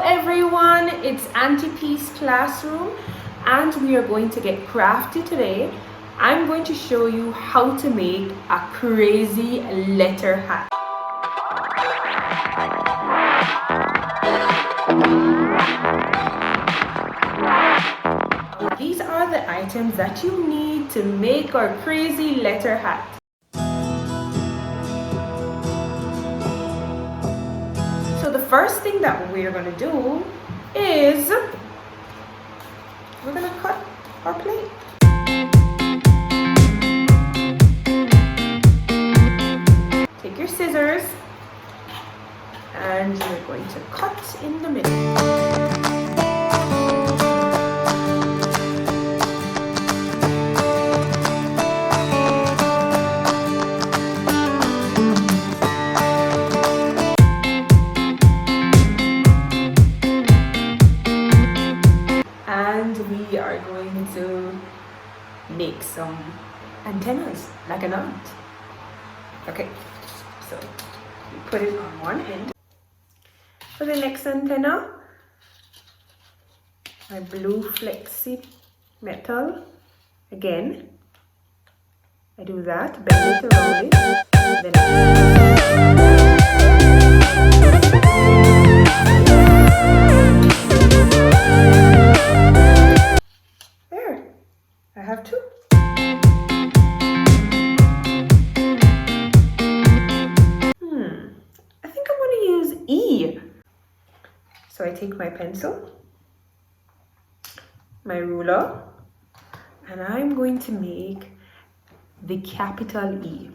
everyone, it's Auntie Peace Classroom and we are going to get crafty today. I'm going to show you how to make a crazy letter hat. These are the items that you need to make our crazy letter hat. So the first thing that we're going to do is we're going to cut our plate. Take your scissors and you're going to cut in the middle. And we are going to make some antennas like an ant. Okay, so you put it on one end. For the next antenna, my blue flexi metal. Again, I do that, bend it around it, then there, I have two. I think I'm going to use E. So I take my pencil, my ruler, and I'm going to make the capital E.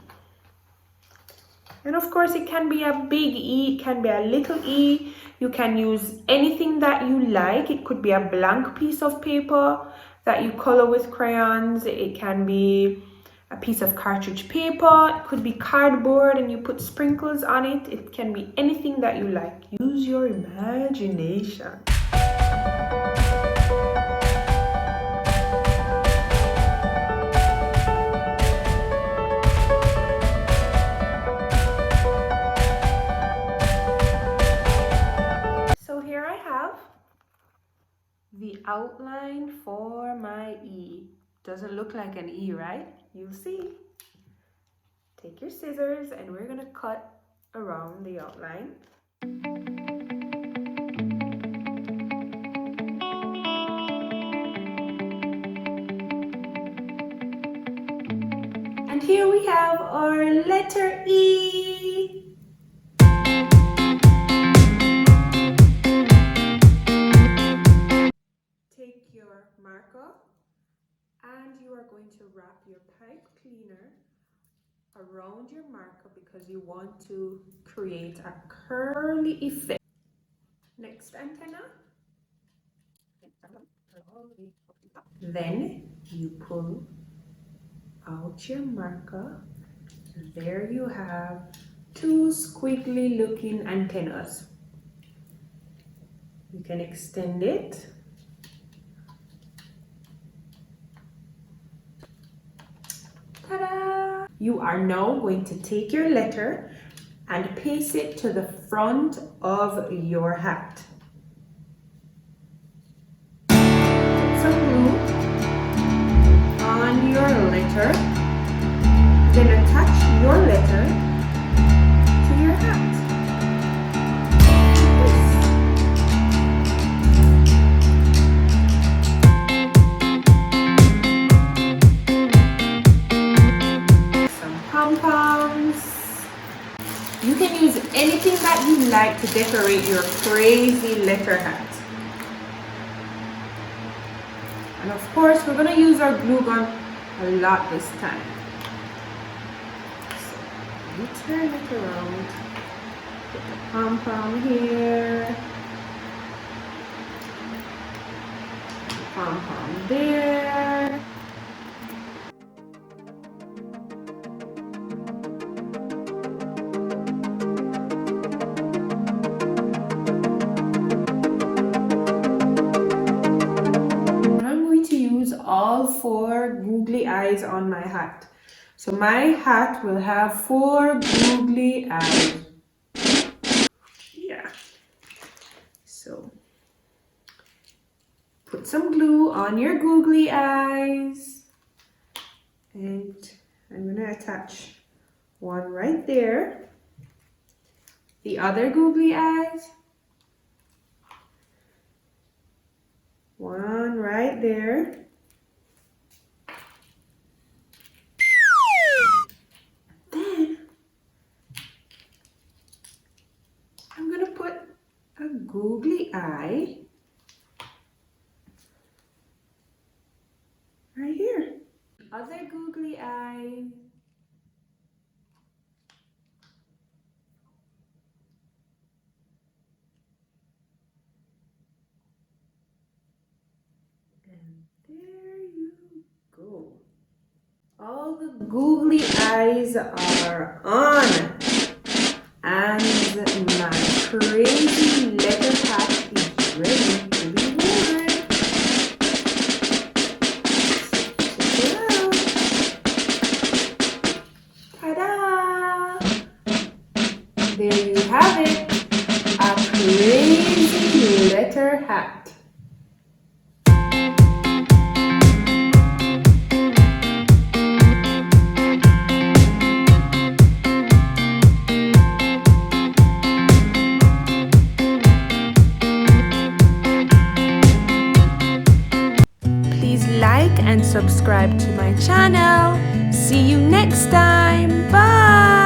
And of course it can be a big E, it can be a little e. You can use anything that you like. It could be a blank piece of paper that you color with crayons. It can be a piece of cartridge paper. It could be cardboard and you put sprinkles on it. It can be anything that you like. Use your imagination. So here I have the outline for my E. Doesn't look like an E, right? You'll see. Take your scissors and we're gonna cut around the outline. And here we have our letter E. Take your marker and you are going to wrap your pipe cleaner around your marker because you want to create a curly effect. Next antenna. Then you pull out your marker. There you have two squiggly looking antennas. You can extend it. Ta-da! You are now going to take your letter and paste it to the front of your hat. Put some glue on your letter, then attach your letter to your hat. You can use anything that you like to decorate your crazy letter hat. And of course, we're going to use our glue gun a lot this time. So you turn it around. Put the pom-pom here. Pom-pom there. All four googly eyes on my hat. So my hat will have four googly eyes. Yeah. So some glue on your googly eyes. And I'm going to attach one right there. The other googly eyes. One right there. Then I'm going to put a googly eye right here. Other googly eye. And there you go. All the googly eyes are on. And my crazy letter hat is ready to be worn. Check it out. Ta-da! There you have it. A crazy letter hat. Please like and subscribe to my channel. See you next time. Bye!